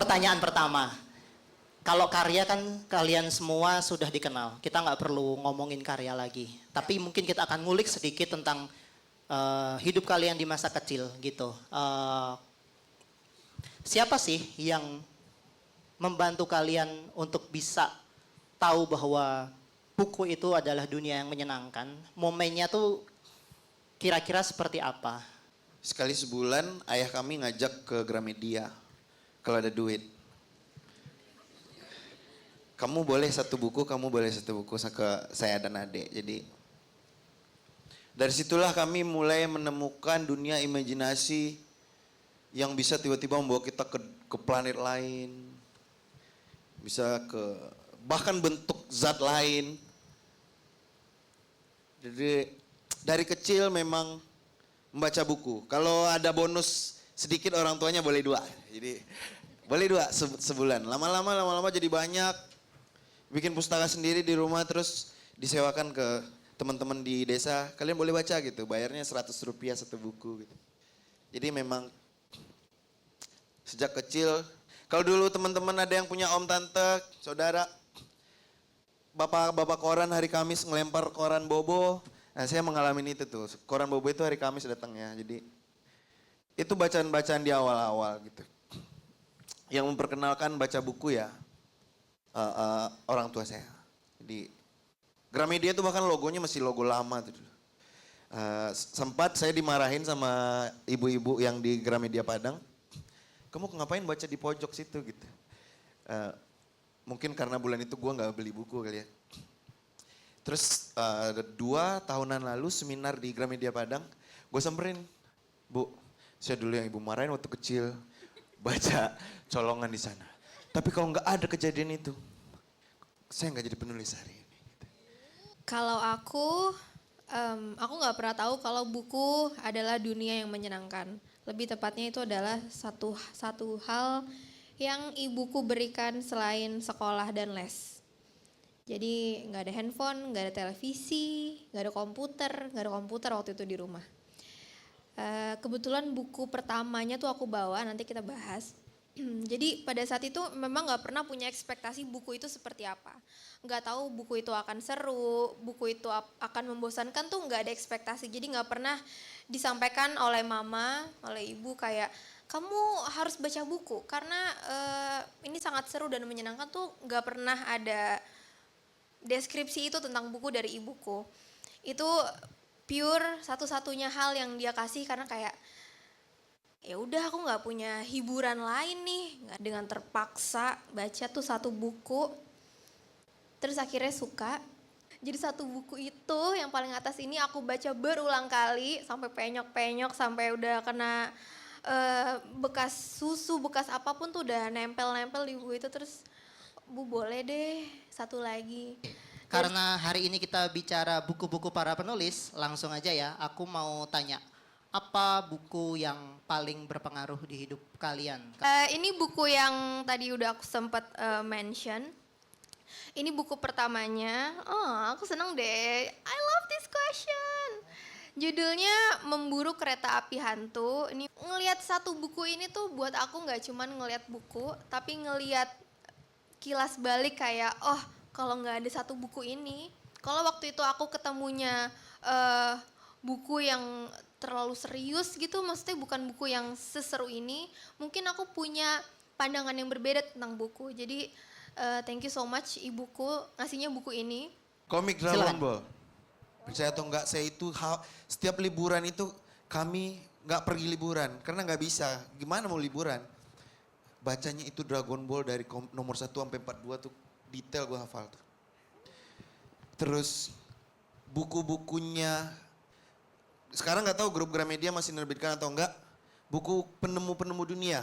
pertanyaan pertama. Kalau karya kan kalian semua sudah dikenal. Kita nggak perlu ngomongin karya lagi. Tapi mungkin kita akan ngulik sedikit tentang hidup kalian di masa kecil gitu. Siapa sih yang membantu kalian untuk bisa tahu bahwa buku itu adalah dunia yang menyenangkan? Momennya tuh kira-kira seperti apa? Sekali sebulan ayah kami ngajak ke Gramedia kalau ada duit. Kamu boleh satu buku ke saya dan adik. Jadi dari situlah kami mulai menemukan dunia imajinasi yang bisa tiba-tiba membawa kita ke planet lain. Bisa ke bahkan bentuk zat lain. Jadi dari kecil memang membaca buku. Kalau ada bonus sedikit orang tuanya boleh 2. Jadi boleh 2 sebulan. Lama-lama jadi banyak. Bikin pustaka sendiri di rumah terus disewakan ke teman-teman di desa. Kalian boleh baca gitu. Bayarnya Rp100 satu buku gitu. Jadi memang sejak kecil. Kalau dulu teman-teman ada yang punya om tante, saudara, bapak koran hari Kamis ngelempar koran bobo. Nah saya mengalami itu tuh. Koran bobo itu hari Kamis datangnya. Jadi itu bacaan-bacaan di awal-awal gitu. Yang memperkenalkan baca buku ya orang tua saya. Jadi Gramedia itu bahkan logonya masih logo lama tuh. Sempat saya dimarahin sama ibu-ibu yang di Gramedia Padang. Kamu ngapain baca di pojok situ gitu. Mungkin karena bulan itu gue gak beli buku kali ya. Terus 2 tahunan lalu seminar di Gramedia Padang, gue samperin, Bu, saya dulu yang ibu marahin waktu kecil, baca colongan di sana. Tapi kalau nggak ada kejadian itu, saya nggak jadi penulis hari ini. Kalau aku nggak pernah tahu kalau buku adalah dunia yang menyenangkan. Lebih tepatnya itu adalah satu hal yang ibuku berikan selain sekolah dan les. Jadi nggak ada handphone, nggak ada televisi, nggak ada komputer waktu itu di rumah. Kebetulan buku pertamanya tuh aku bawa, nanti kita bahas. Jadi pada saat itu memang nggak pernah punya ekspektasi buku itu seperti apa. Nggak tahu buku itu akan seru, buku itu akan membosankan tuh nggak ada ekspektasi. Jadi nggak pernah disampaikan oleh mama, oleh ibu kayak kamu harus baca buku karena ini sangat seru dan menyenangkan tuh nggak pernah ada deskripsi itu tentang buku dari ibuku. Itu pure satu-satunya hal yang dia kasih karena kayak ya udah aku nggak punya hiburan lain nih, dengan terpaksa baca tuh satu buku, terus akhirnya suka. Jadi satu buku itu yang paling atas ini aku baca berulang kali sampai penyok-penyok, sampai udah kena bekas susu, bekas apapun tuh udah nempel-nempel di buku itu. Terus Bu boleh deh satu lagi. Karena hari ini kita bicara buku-buku para penulis, langsung aja ya, aku mau tanya. Apa buku yang paling berpengaruh di hidup kalian? Ini buku yang tadi udah aku sempat mention. Ini buku pertamanya. Oh, aku seneng deh. I love this question. Judulnya Memburu Kereta Api Hantu. Ini ngelihat satu buku ini tuh buat aku nggak cuman ngelihat buku, tapi ngelihat kilas balik kayak, oh kalau nggak ada satu buku ini, kalau waktu itu aku ketemunya buku yang terlalu serius gitu, maksudnya bukan buku yang seseru ini, mungkin aku punya pandangan yang berbeda tentang buku. Jadi thank you so much ibuku ngasihnya buku ini. Komik Dragon Ball. Percaya atau enggak, saya itu setiap liburan itu kami nggak pergi liburan karena nggak bisa. Gimana mau liburan? Bacanya itu Dragon Ball dari nomor 1 sampai 42 tuh detail gue hafal tuh. Terus buku-bukunya sekarang nggak tahu grup Gramedia masih nerbitkan atau enggak, buku penemu-penemu dunia,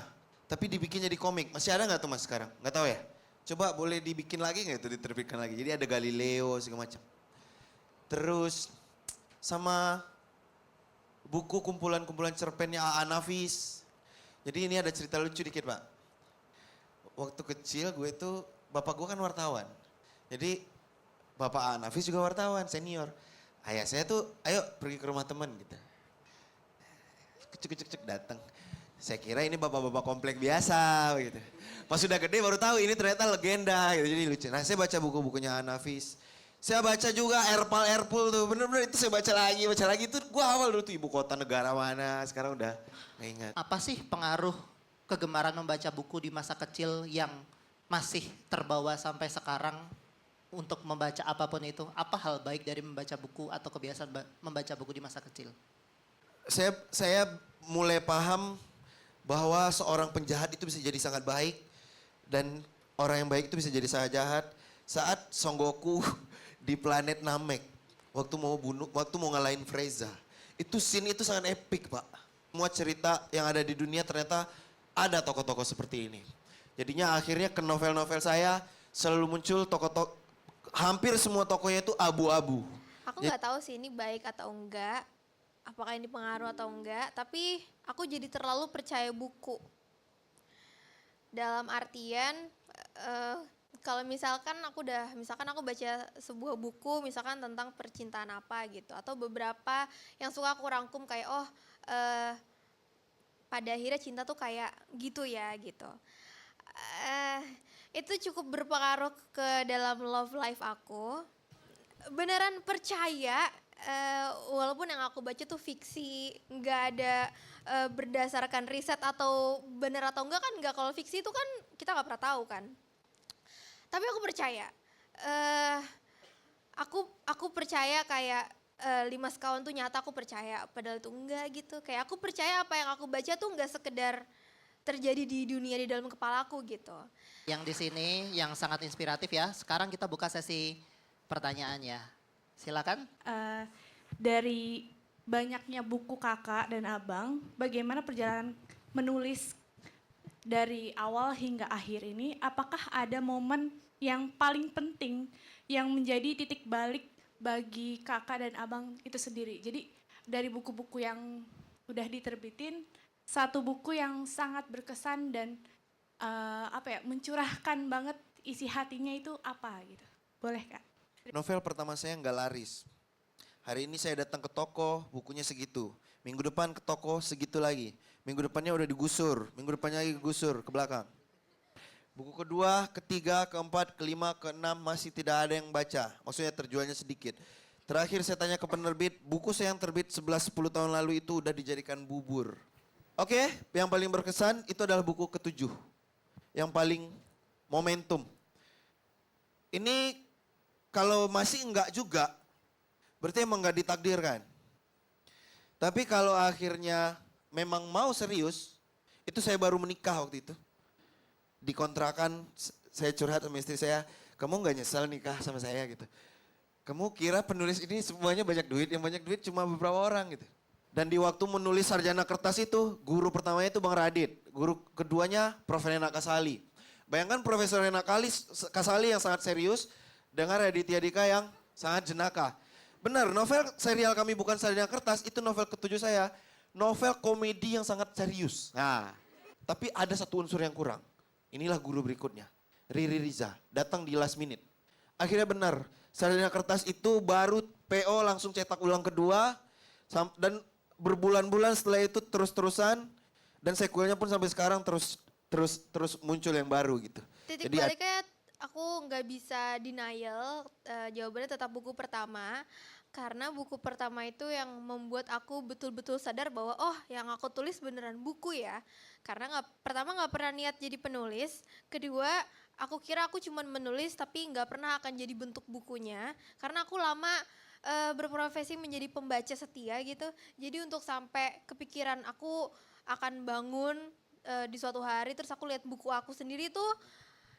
tapi dibikin jadi komik. Masih ada nggak tuh mas sekarang? Nggak tahu ya. Coba boleh dibikin lagi nggak itu, diterbitkan lagi. Jadi ada Galileo segala macam. Terus sama buku kumpulan-kumpulan cerpennya A.A. Nafis. Jadi ini ada cerita lucu dikit pak. Waktu kecil gue itu, bapak gue kan wartawan. Jadi bapak A.A. Nafis juga wartawan, senior. Ayah saya tuh, ayo pergi ke rumah teman gitu. Cek datang. Saya kira ini bapak-bapak komplek biasa gitu. Pas sudah gede baru tahu ini ternyata legenda gitu. Jadi lucu. Nah saya baca buku-bukunya Nafis. Saya baca juga Erpul tuh. Bener-bener itu saya baca lagi. Itu gue hafal dulu tuh ibu kota negara mana. Sekarang udah gak ingat. Apa sih pengaruh kegemaran membaca buku di masa kecil yang masih terbawa sampai sekarang untuk membaca apapun itu? Apa hal baik dari membaca buku atau kebiasaan membaca buku di masa kecil? Saya mulai paham bahwa seorang penjahat itu bisa jadi sangat baik dan orang yang baik itu bisa jadi sangat jahat. Saat Son Goku di planet Namek waktu mau ngalahin Frieza, itu scene itu sangat epic, Pak. Semua cerita yang ada di dunia ternyata ada tokoh-tokoh seperti ini. Jadinya akhirnya ke novel-novel saya selalu muncul tokoh-tokoh, hampir semua tokohnya itu abu-abu. Aku nggak tahu sih ini baik atau enggak, apakah ini pengaruh atau enggak, tapi aku jadi terlalu percaya buku. Dalam artian kalau misalkan aku baca sebuah buku misalkan tentang percintaan apa gitu, atau beberapa yang suka aku rangkum kayak pada akhirnya cinta tuh kayak gitu ya gitu. Itu cukup berpengaruh ke dalam love life aku. Beneran percaya walaupun yang aku baca tuh fiksi, nggak ada berdasarkan riset atau bener atau enggak kan, nggak. Kalau fiksi itu kan kita nggak pernah tahu kan. Tapi aku percaya, aku percaya kayak 5 sekawan tuh nyata, aku percaya. Padahal itu enggak gitu. Kayak aku percaya apa yang aku baca tuh enggak sekedar terjadi di dunia di dalam kepala aku gitu. Yang di sini yang sangat inspiratif ya. Sekarang kita buka sesi pertanyaan ya. Silakan. Dari banyaknya buku kakak dan abang, bagaimana perjalanan menulis dari awal hingga akhir ini? Apakah ada momen yang paling penting yang menjadi titik balik bagi kakak dan abang itu sendiri? Jadi dari buku-buku yang udah diterbitin, satu buku yang sangat berkesan dan mencurahkan banget isi hatinya itu apa gitu? Boleh Kak? Novel pertama saya nggak laris. Hari ini saya datang ke toko, bukunya segitu. Minggu depan ke toko segitu lagi. Minggu depannya udah digusur, minggu depannya lagi digusur ke belakang. Buku kedua, ketiga, keempat, kelima, keenam masih tidak ada yang baca. Maksudnya terjualnya sedikit. Terakhir saya tanya ke penerbit, buku saya yang terbit 11-10 tahun lalu itu udah dijadikan bubur. Oke, yang paling berkesan itu adalah buku ketujuh. Yang paling momentum. Ini kalau masih enggak juga, berarti emang enggak ditakdirkan. Tapi kalau akhirnya memang mau serius, itu saya baru menikah waktu itu. Dikontrakan, saya curhat sama istri saya, kamu enggak nyesel nikah sama saya gitu. Kamu kira penulis ini semuanya banyak duit, yang banyak duit cuma beberapa orang gitu. Dan di waktu menulis Sarjana Kertas itu, guru pertamanya itu Bang Radit. Guru keduanya Prof. Rena Kasali. Bayangkan Profesor Rena Kasali yang sangat serius, dengan Raditya Dika yang sangat jenaka. Benar, novel serial Kami Bukan Sarjana Kertas itu novel ketujuh saya. Novel komedi yang sangat serius. Nah, tapi ada satu unsur yang kurang. Inilah guru berikutnya, Riri Riza, datang di last minute. Akhirnya benar, Sarjana Kertas itu baru PO langsung cetak ulang kedua. Dan berbulan-bulan setelah itu terus-terusan. Dan sequelnya pun sampai sekarang terus muncul yang baru gitu. Titik Jadi baliknya aku nggak bisa denial, jawabannya tetap buku pertama. Karena buku pertama itu yang membuat aku betul-betul sadar bahwa oh yang aku tulis beneran buku ya. Karena pertama nggak pernah niat jadi penulis. Kedua aku kira aku cuma menulis tapi nggak pernah akan jadi bentuk bukunya. Karena aku lama berprofesi menjadi pembaca setia gitu. Jadi untuk sampai kepikiran aku akan bangun di suatu hari terus aku lihat buku aku sendiri tuh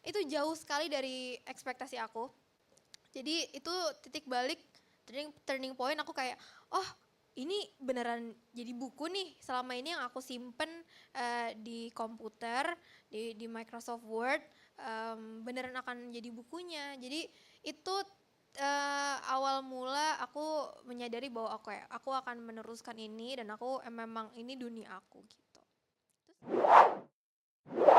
itu jauh sekali dari ekspektasi aku. Jadi itu titik balik, turning point aku kayak, oh ini beneran jadi buku nih. Selama ini yang aku simpen di komputer, di Microsoft Word, beneran akan jadi bukunya. Jadi itu awal mula aku menyadari bahwa aku akan meneruskan ini dan aku memang ini dunia aku gitu. Terus,